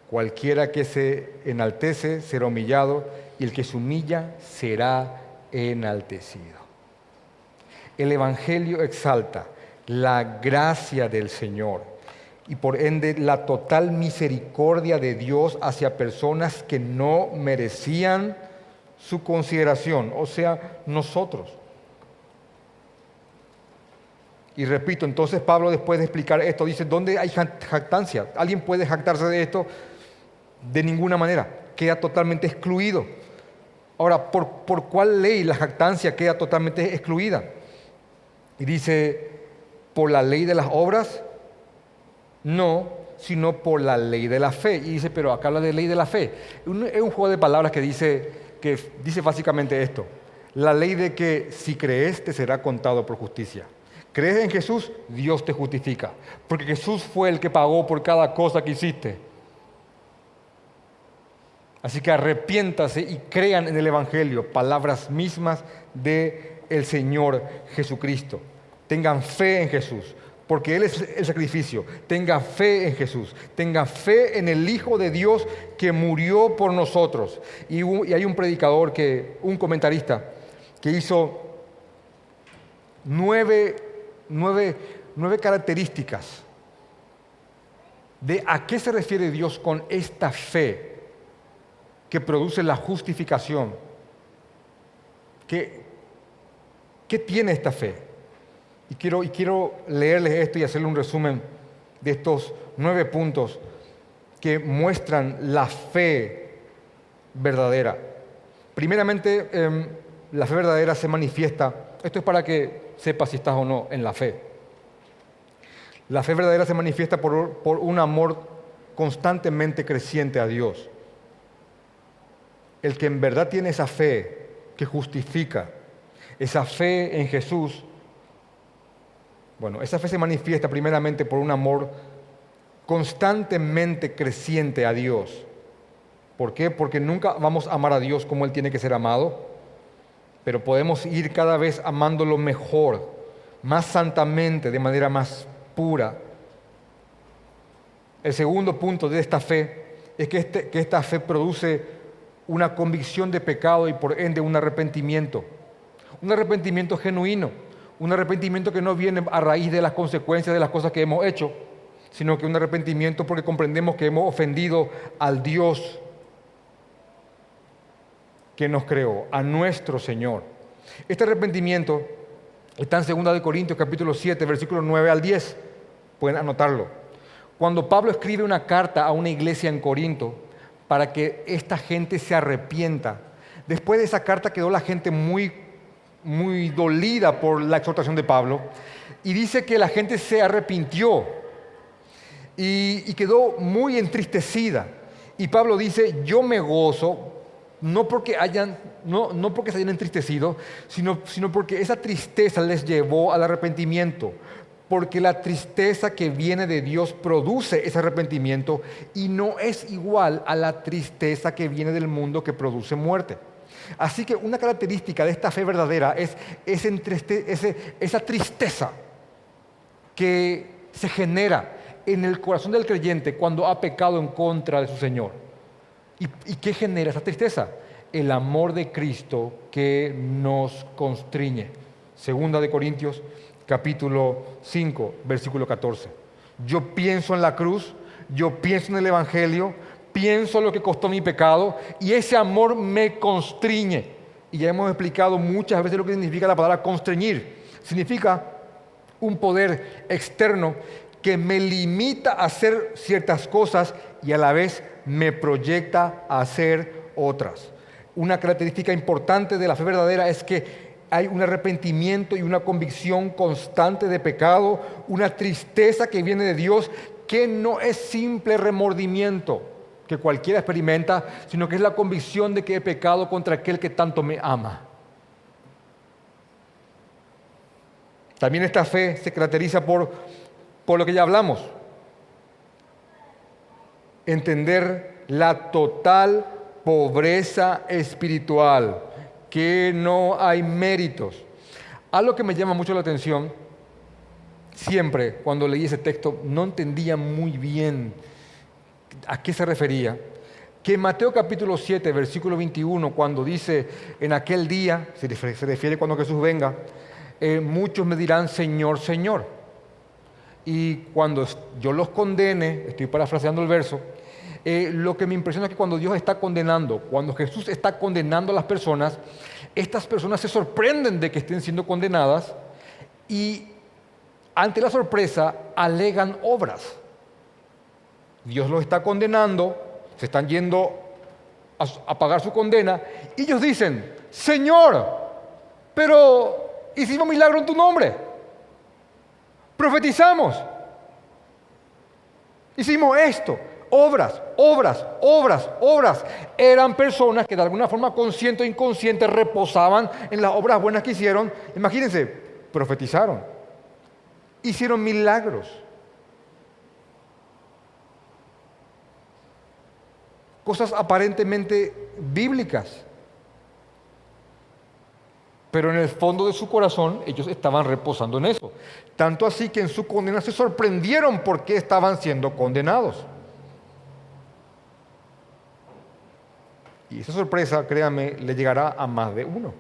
[SPEAKER 1] Cualquiera que se enaltece será humillado y el que se humilla será enaltecido. El Evangelio exalta la gracia del Señor y por ende la total misericordia de Dios hacia personas que no merecían su consideración, o sea, nosotros. Y repito, entonces Pablo, después de explicar esto, dice, ¿dónde hay jactancia? ¿Alguien puede jactarse de esto? De ninguna manera, queda totalmente excluido. Ahora, ¿por cuál ley la jactancia queda totalmente excluida? Y dice, ¿por la ley de las obras? No, sino por la ley de la fe. Y dice, pero acá habla de ley de la fe. Es un juego de palabras que dice básicamente esto. La ley de que si crees te será contado por justicia. ¿Crees en Jesús? Dios te justifica. Porque Jesús fue el que pagó por cada cosa que hiciste. Así que arrepiéntase y crean en el Evangelio, palabras mismas del Señor Jesucristo. Tengan fe en Jesús, porque Él es el sacrificio. Tengan fe en Jesús. Tengan fe en el Hijo de Dios que murió por nosotros. Y hay un predicador, un comentarista, que hizo nueve características de a qué se refiere Dios con esta fe que produce la justificación. ¿Qué tiene esta fe? Y quiero leerles esto y hacerle un resumen de estos 9 puntos que muestran la fe verdadera. Primeramente, la fe verdadera se manifiesta. Esto es para que sepas si estás o no en la fe. La fe verdadera se manifiesta por un amor constantemente creciente a Dios. El que en verdad tiene esa fe que justifica, esa fe en Jesús, bueno, esa fe se manifiesta primeramente por un amor constantemente creciente a Dios. ¿Por qué? Porque nunca vamos a amar a Dios como Él tiene que ser amado, pero podemos ir cada vez amándolo mejor, más santamente, de manera más pura. El segundo punto de esta fe es que esta fe produce una convicción de pecado y por ende un arrepentimiento genuino, un arrepentimiento que no viene a raíz de las consecuencias de las cosas que hemos hecho, sino que un arrepentimiento porque comprendemos que hemos ofendido al Dios que nos creó, a nuestro Señor. Este arrepentimiento está en 2 Corintios capítulo 7, versículos 9 al 10. Pueden anotarlo. Cuando Pablo escribe una carta a una iglesia en Corinto para que esta gente se arrepienta, después de esa carta quedó la gente muy dolida por la exhortación de Pablo y dice que la gente se arrepintió y quedó muy entristecida. Y Pablo dice, yo me gozo, no porque se hayan entristecido, sino porque esa tristeza les llevó al arrepentimiento. Porque la tristeza que viene de Dios produce ese arrepentimiento y no es igual a la tristeza que viene del mundo que produce muerte. Así que una característica de esta fe verdadera es esa tristeza que se genera en el corazón del creyente cuando ha pecado en contra de su Señor. ¿Y qué genera esa tristeza? El amor de Cristo que nos constriñe. 2 Corintios capítulo 5, versículo 14. Yo pienso en la cruz, yo pienso en el Evangelio, pienso en lo que costó mi pecado y ese amor me constriñe. Y ya hemos explicado muchas veces lo que significa la palabra constreñir. Significa un poder externo que me limita a hacer ciertas cosas y a la vez me proyecta a hacer otras. Una característica importante de la fe verdadera es que hay un arrepentimiento y una convicción constante de pecado, una tristeza que viene de Dios, que no es simple remordimiento que cualquiera experimenta, sino que es la convicción de que he pecado contra aquel que tanto me ama. También esta fe se caracteriza por lo que ya hablamos. entender la total pobreza espiritual, que no hay méritos. Algo que me llama mucho la atención, siempre cuando leí ese texto no entendía muy bien a qué se refería, que en Mateo capítulo 7, versículo 21, cuando dice, en aquel día, se refiere cuando Jesús venga, muchos me dirán, Señor, Señor. Y cuando yo los condene, estoy parafraseando el verso, lo que me impresiona es que cuando Dios está condenando, cuando Jesús está condenando a las personas, estas personas se sorprenden de que estén siendo condenadas y ante la sorpresa alegan obras. Dios los está condenando, se están yendo a pagar su condena y ellos dicen, Señor, pero hicimos milagro en tu nombre, profetizamos, hicimos esto. Obras, obras, obras, obras. Eran personas que de alguna forma consciente o inconsciente reposaban en las obras buenas que hicieron. Imagínense, profetizaron, hicieron milagros. Cosas aparentemente bíblicas. Pero en el fondo de su corazón ellos estaban reposando en eso. Tanto así que en su condena se sorprendieron por qué estaban siendo condenados. Y esa sorpresa, créanme, le llegará a más de uno.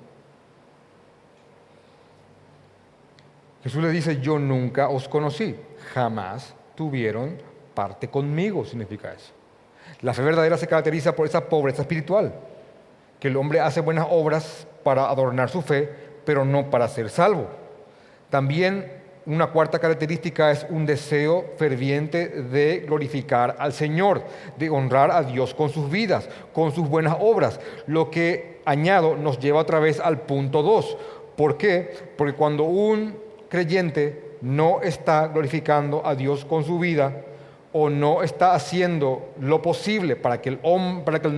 [SPEAKER 1] Jesús le dice, yo nunca os conocí, jamás tuvieron parte conmigo, significa eso. La fe verdadera se caracteriza por esa pobreza espiritual, que el hombre hace buenas obras para adornar su fe, pero no para ser salvo. También una cuarta característica es un deseo ferviente de glorificar al Señor, de honrar a Dios con sus vidas, con sus buenas obras. Lo que, añado, nos lleva otra vez al punto 2. ¿Por qué? Porque cuando un creyente no está glorificando a Dios con su vida o no está haciendo lo posible para que el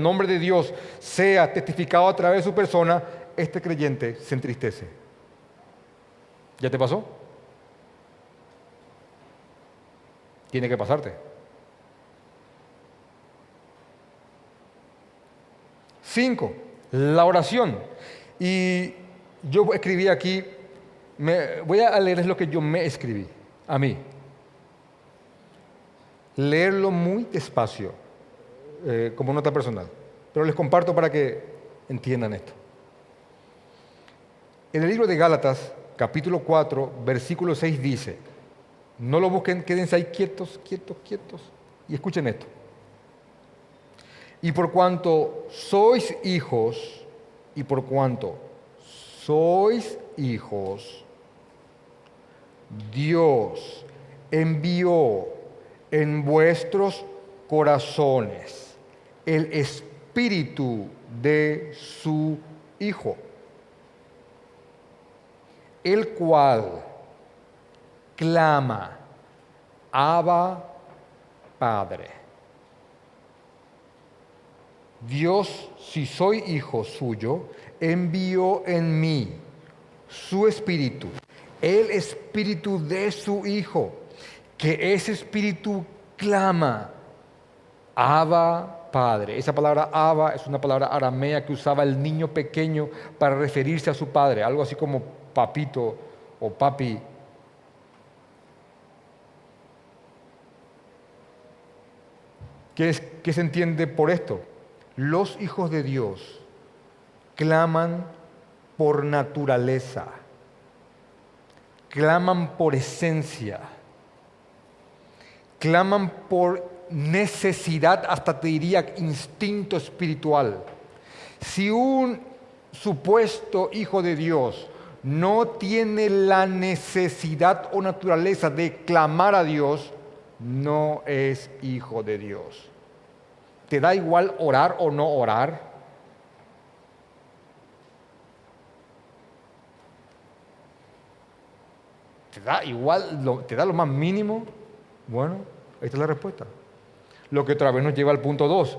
[SPEAKER 1] nombre de Dios sea testificado a través de su persona, este creyente se entristece. ¿Ya te pasó? Tiene que pasarte. 5, la oración. Y yo escribí aquí, voy a leerles lo que yo me escribí, a mí. Leerlo muy despacio, como nota personal. Pero les comparto para que entiendan esto. En el libro de Gálatas, capítulo 4, versículo 6 dice, no lo busquen, quédense ahí quietos, quietos, quietos. Y escuchen esto. Y por cuanto sois hijos, Dios envió en vuestros corazones el espíritu de su Hijo, el cual clama, Abba, Padre. Dios, si soy hijo suyo, envió en mí su espíritu, el espíritu de su Hijo, que ese espíritu clama, Abba, Padre. Esa palabra Abba es una palabra aramea que usaba el niño pequeño para referirse a su padre, algo así como papito o papi. ¿Qué se entiende por esto? Los hijos de Dios claman por naturaleza, claman por esencia, claman por necesidad, hasta te diría instinto espiritual. Si un supuesto hijo de Dios no tiene la necesidad o naturaleza de clamar a Dios, no es hijo de Dios. ¿Te da igual orar o no orar? ¿Te da igual, te da lo más mínimo? Bueno, esta es la respuesta. Lo que otra vez nos lleva al punto 2.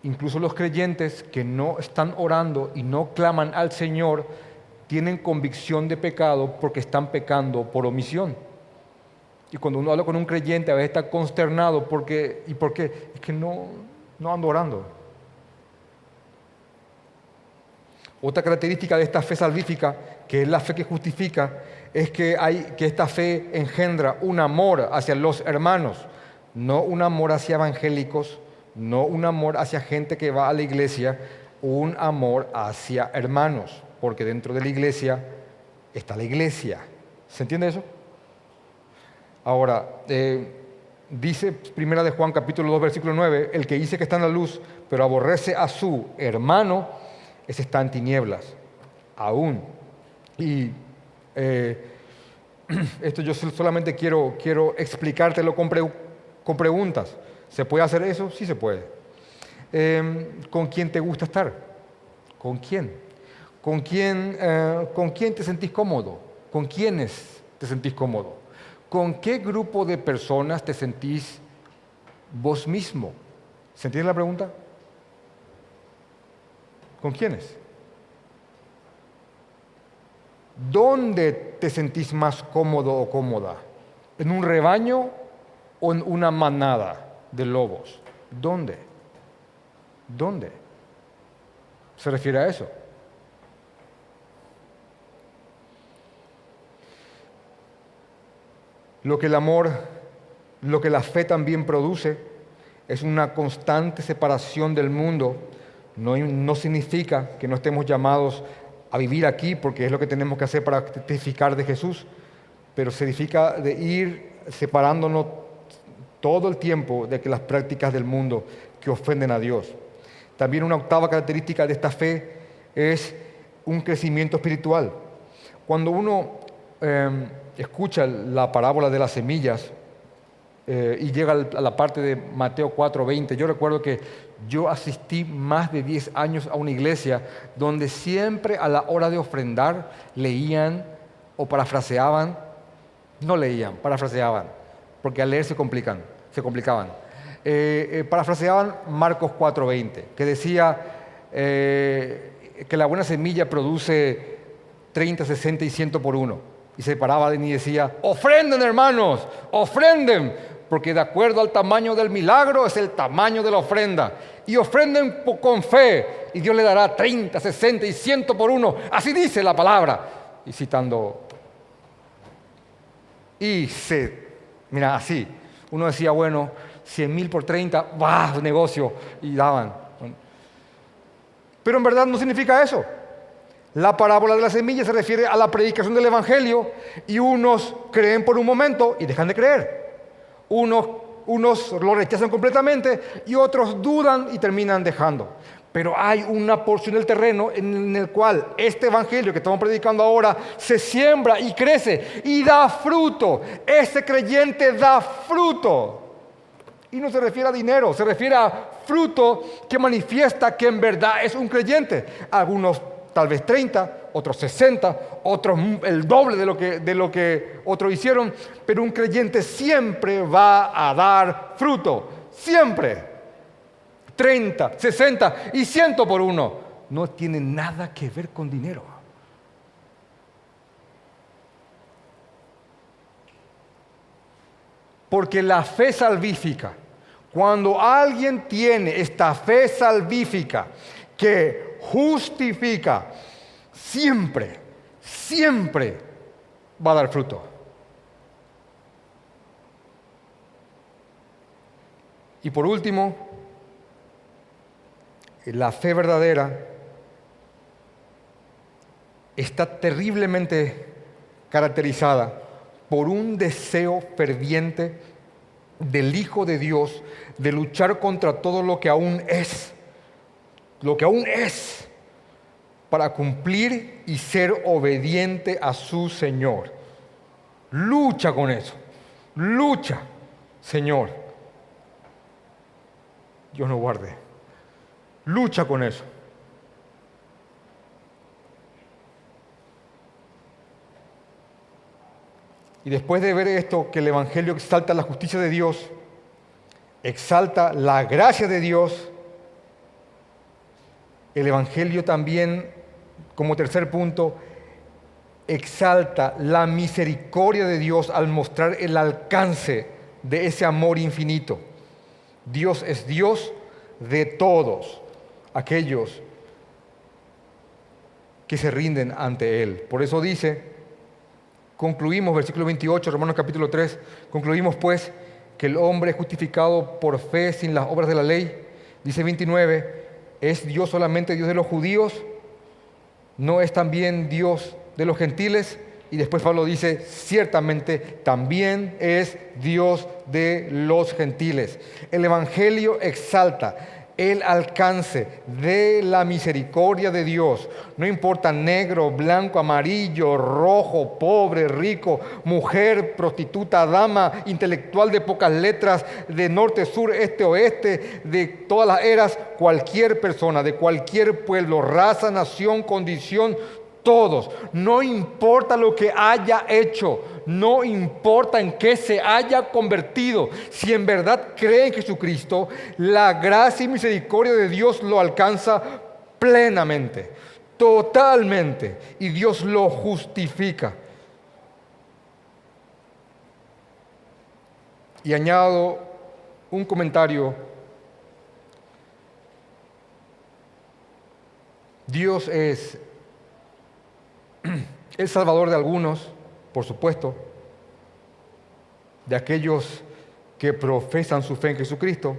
[SPEAKER 1] Incluso los creyentes que no están orando y no claman al Señor tienen convicción de pecado porque están pecando por omisión. Y cuando uno habla con un creyente, a veces está consternado. ¿Y por qué? Es que no ando orando. Otra característica de esta fe salvífica, que es la fe que justifica, es que esta fe engendra un amor hacia los hermanos, no un amor hacia evangélicos, no un amor hacia gente que va a la iglesia, un amor hacia hermanos, porque dentro de la iglesia está la iglesia. ¿Se entiende eso? Ahora, dice Primera de Juan capítulo 2 versículo 9, el que dice que está en la luz, pero aborrece a su hermano, ese está en tinieblas, aún. Y esto yo solamente quiero explicártelo con preguntas. ¿Se puede hacer eso? Sí se puede. ¿Con quién te gusta estar? ¿Con quién? ¿Con quién te sentís cómodo? ¿Con quiénes te sentís cómodo? ¿Con qué grupo de personas te sentís vos mismo? ¿Se entiende la pregunta? ¿Con quiénes? ¿Dónde te sentís más cómodo o cómoda? ¿En un rebaño o en una manada de lobos? ¿Dónde? ¿Dónde? Se refiere a eso. Lo que la fe también produce es una constante separación del mundo. No significa que no estemos llamados a vivir aquí, porque es lo que tenemos que hacer para testificar de Jesús, pero significa de ir separándonos todo el tiempo de que las prácticas del mundo que ofenden a Dios. También una octava característica de esta fe es un crecimiento espiritual. Cuando uno escucha la parábola de las semillas y llega a la parte de Mateo 4:20, yo recuerdo que yo asistí más de 10 años a una iglesia donde siempre a la hora de ofrendar leían o parafraseaban, no leían, parafraseaban, porque al leer se complicaban. Parafraseaban Marcos 4:20, que decía que la buena semilla produce 30, 60 y 100 por uno. Y se paraba y decía, ofrenden hermanos, ofrenden, porque de acuerdo al tamaño del milagro es el tamaño de la ofrenda. Y ofrenden con fe, y Dios le dará 30, 60 y 100 por uno. Así dice la palabra. Y citando. Mira, así. Uno decía, bueno, 100,000 por 30, ¡bah! Negocio. Y daban. Pero en verdad no significa eso. La parábola de la semilla se refiere a la predicación del Evangelio y unos creen por un momento y dejan de creer. Unos lo rechazan completamente y otros dudan y terminan dejando. Pero hay una porción del terreno en el cual este Evangelio que estamos predicando ahora se siembra y crece y da fruto. Ese creyente da fruto. Y no se refiere a dinero, se refiere a fruto que manifiesta que en verdad es un creyente. Algunos tal vez 30, otros 60, otros el doble de lo que otros hicieron, pero un creyente siempre va a dar fruto, siempre. 30, 60 y 100 por uno. No tiene nada que ver con dinero. Porque la fe salvífica, cuando alguien tiene esta fe salvífica que justifica, siempre va a dar fruto. Y por último, la fe verdadera está terriblemente caracterizada por un deseo ferviente del Hijo de Dios de luchar contra todo lo que aún es, para cumplir y ser obediente a su Señor. Lucha con eso, lucha, Señor. Dios nos guarde. Lucha con eso. Y después de ver esto, que el Evangelio exalta la justicia de Dios, exalta la gracia de Dios, el Evangelio también, como tercer punto, exalta la misericordia de Dios al mostrar el alcance de ese amor infinito. Dios es Dios de todos aquellos que se rinden ante Él. Por eso dice, concluimos, versículo 28, Romanos capítulo 3, concluimos pues que el hombre es justificado por fe sin las obras de la ley. Dice 29, ¿es Dios solamente Dios de los judíos? ¿No es también Dios de los gentiles? Y después Pablo dice, ciertamente también es Dios de los gentiles. El Evangelio exalta el alcance de la misericordia de Dios. No importa negro, blanco, amarillo, rojo, pobre, rico, mujer, prostituta, dama, intelectual de pocas letras, de norte, sur, este, oeste, de todas las eras, cualquier persona, de cualquier pueblo, raza, nación, condición, todos, no importa lo que haya hecho, no importa en qué se haya convertido, si en verdad cree en Jesucristo, la gracia y misericordia de Dios lo alcanza plenamente, totalmente, y Dios lo justifica. Y añado un comentario. Dios es el Salvador de algunos, por supuesto, de aquellos que profesan su fe en Jesucristo,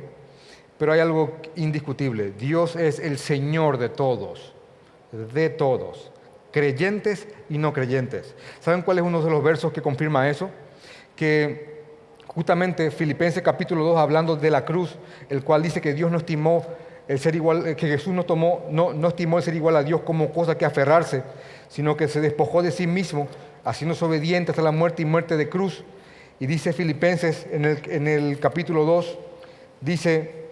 [SPEAKER 1] pero hay algo indiscutible. Dios es el Señor de todos, creyentes y no creyentes. ¿Saben cuál es uno de los versos que confirma eso? Que justamente Filipenses capítulo 2, hablando de la cruz, el cual dice que Dios no estimó el ser igual, que Jesús no estimó el ser igual a Dios como cosa que aferrarse, sino que se despojó de sí mismo, haciéndose obediente hasta la muerte y muerte de cruz. Y dice Filipenses en el capítulo 2, dice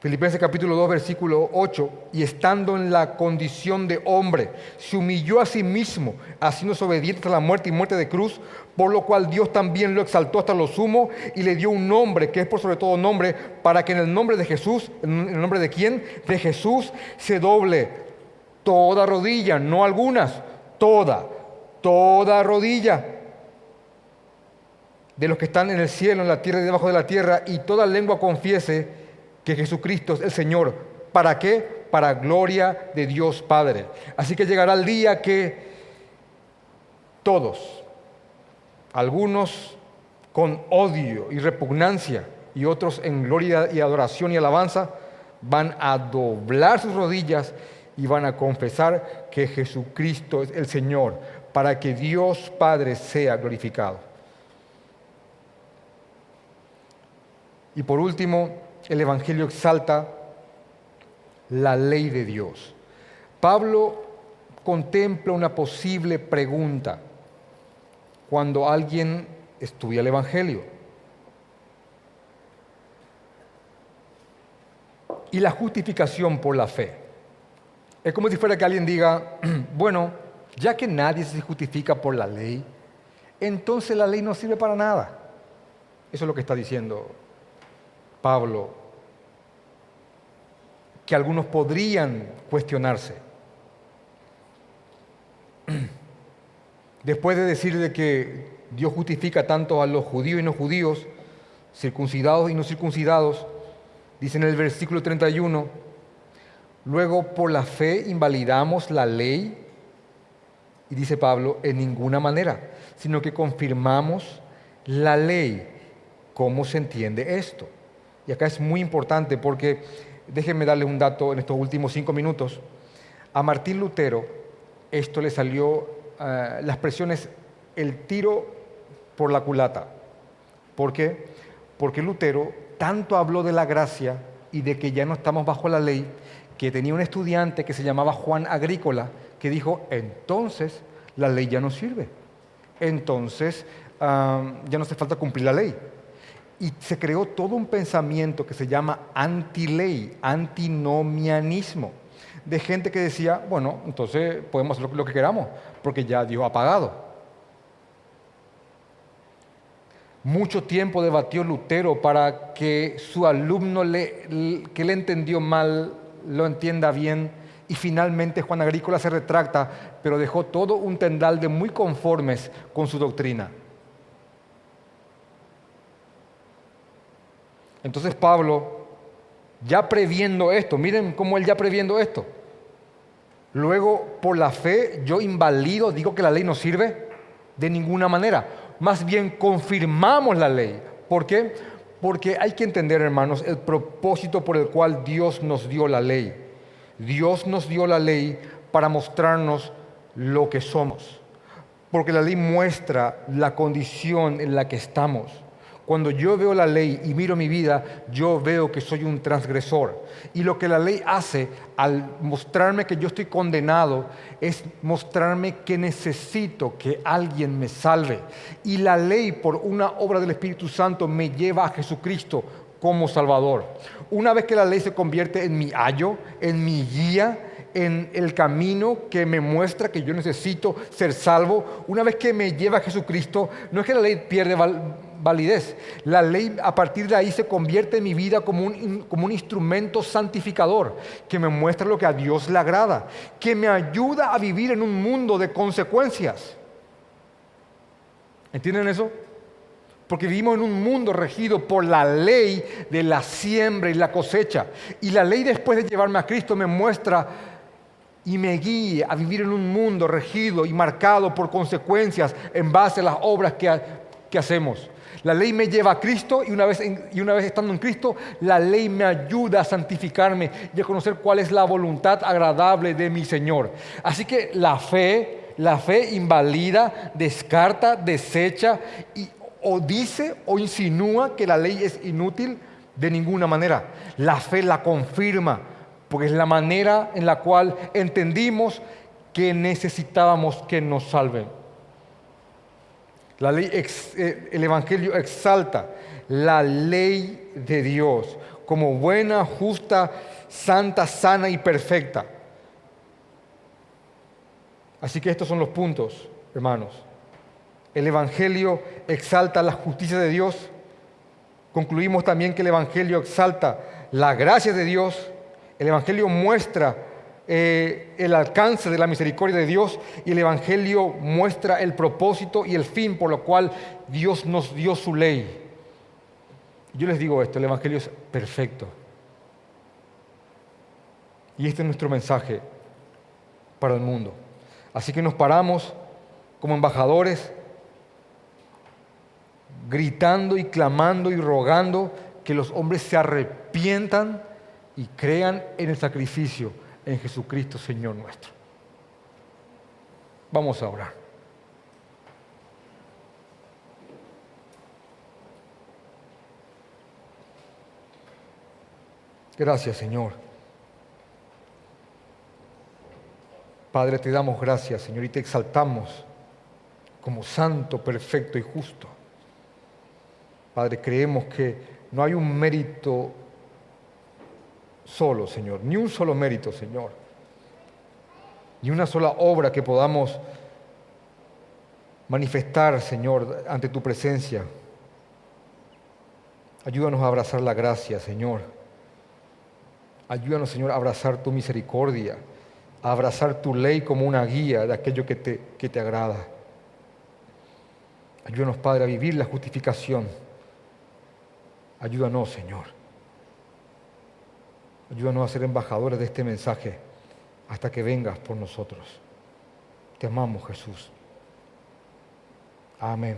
[SPEAKER 1] Filipenses capítulo 2, versículo 8, y estando en la condición de hombre, se humilló a sí mismo, haciéndose obediente hasta la muerte y muerte de cruz, por lo cual Dios también lo exaltó hasta lo sumo y le dio un nombre, que es por sobre todo nombre, para que en el nombre de Jesús, ¿en el nombre de quién? De Jesús, se doble toda rodilla, no algunas, toda rodilla, de los que están en el cielo, en la tierra y debajo de la tierra, y toda lengua confiese que Jesucristo es el Señor. ¿Para qué? Para gloria de Dios Padre. Así que llegará el día que todos, algunos con odio y repugnancia y otros en gloria y adoración y alabanza, van a doblar sus rodillas y van a confesar que Jesucristo es el Señor, para que Dios Padre sea glorificado. Y por último, el Evangelio exalta la ley de Dios. Pablo contempla una posible pregunta cuando alguien estudia el Evangelio. Y la justificación por la fe. Es como si fuera que alguien diga, bueno, ya que nadie se justifica por la ley, entonces la ley no sirve para nada. Eso es lo que está diciendo Pablo, que algunos podrían cuestionarse. Después de decir de que Dios justifica tanto a los judíos y no judíos, circuncidados y no circuncidados, dice en el versículo 31, luego por la fe invalidamos la ley, y dice Pablo, en ninguna manera, sino que confirmamos la ley. ¿Cómo se entiende esto? Y acá es muy importante porque, déjenme darles un dato en estos últimos 5 minutos. A Martín Lutero esto le salió, la expresión es el tiro por la culata. ¿Por qué? Porque Lutero tanto habló de la gracia y de que ya no estamos bajo la ley, que tenía un estudiante que se llamaba Juan Agrícola, que dijo, entonces la ley ya no sirve. Entonces ya no hace falta cumplir la ley. Y se creó todo un pensamiento que se llama antiley, antinomianismo, de gente que decía, bueno, entonces podemos hacer lo que queramos, porque ya Dios ha pagado. Mucho tiempo debatió Lutero para que su alumno que le entendió mal lo entienda bien Y finalmente Juan Agrícola se retracta, pero dejó todo un tendal de muy conformes con su doctrina. Entonces Pablo, ya previendo esto, miren cómo él ya previendo esto. Luego, por la fe, yo invalido, digo que la ley no sirve de ninguna manera. Más bien confirmamos la ley. ¿Por qué? Porque hay que entender, hermanos, el propósito por el cual Dios nos dio la ley. Dios nos dio la ley para mostrarnos lo que somos. Porque la ley muestra la condición en la que estamos. Cuando yo veo la ley y miro mi vida, yo veo que soy un transgresor. Y lo que la ley hace al mostrarme que yo estoy condenado es mostrarme que necesito que alguien me salve. Y la ley, por una obra del Espíritu Santo, me lleva a Jesucristo como Salvador. Una vez que la ley se convierte en mi ayo, en mi guía, en el camino que me muestra que yo necesito ser salvo, una vez que me lleva a Jesucristo, no es que la ley pierde validez. La ley a partir de ahí se convierte en mi vida como un instrumento santificador que me muestra lo que a Dios le agrada, que me ayuda a vivir en un mundo de consecuencias. ¿Entienden eso? Porque vivimos en un mundo regido por la ley de la siembra y la cosecha. Y la ley, después de llevarme a Cristo, me muestra y me guía a vivir en un mundo regido y marcado por consecuencias en base a las obras que hacemos. La ley me lleva a Cristo y una vez estando en Cristo, la ley me ayuda a santificarme y a conocer cuál es la voluntad agradable de mi Señor. Así que la fe invalida, descarta, desecha o dice o insinúa que la ley es inútil de ninguna manera. La fe la confirma, porque es la manera en la cual entendimos que necesitábamos que nos salven. El Evangelio exalta la ley de Dios como buena, justa, santa, sana y perfecta. Así que estos son los puntos, hermanos. El Evangelio exalta la justicia de Dios. Concluimos también que el Evangelio exalta la gracia de Dios. El Evangelio muestra el alcance de la misericordia de Dios y el Evangelio muestra el propósito y el fin por lo cual Dios nos dio su ley. Yo les digo esto, el Evangelio es perfecto. Y este es nuestro mensaje para el mundo. Así que nos paramos como embajadores, gritando y clamando y rogando que los hombres se arrepientan y crean en el sacrificio en Jesucristo, Señor nuestro. Vamos a orar. Gracias, Señor. Padre, te damos gracias, Señor, y te exaltamos como santo, perfecto y justo. Padre, creemos que no hay un mérito solo, Señor, ni un solo mérito, Señor, ni una sola obra que podamos manifestar, Señor, ante tu presencia. Ayúdanos a abrazar la gracia, Señor. Ayúdanos, Señor, a abrazar tu misericordia, a abrazar tu ley como una guía de aquello que te agrada. Ayúdanos, Padre, a vivir la justificación. Ayúdanos, Señor. Ayúdanos a ser embajadores de este mensaje hasta que vengas por nosotros. Te amamos, Jesús. Amén.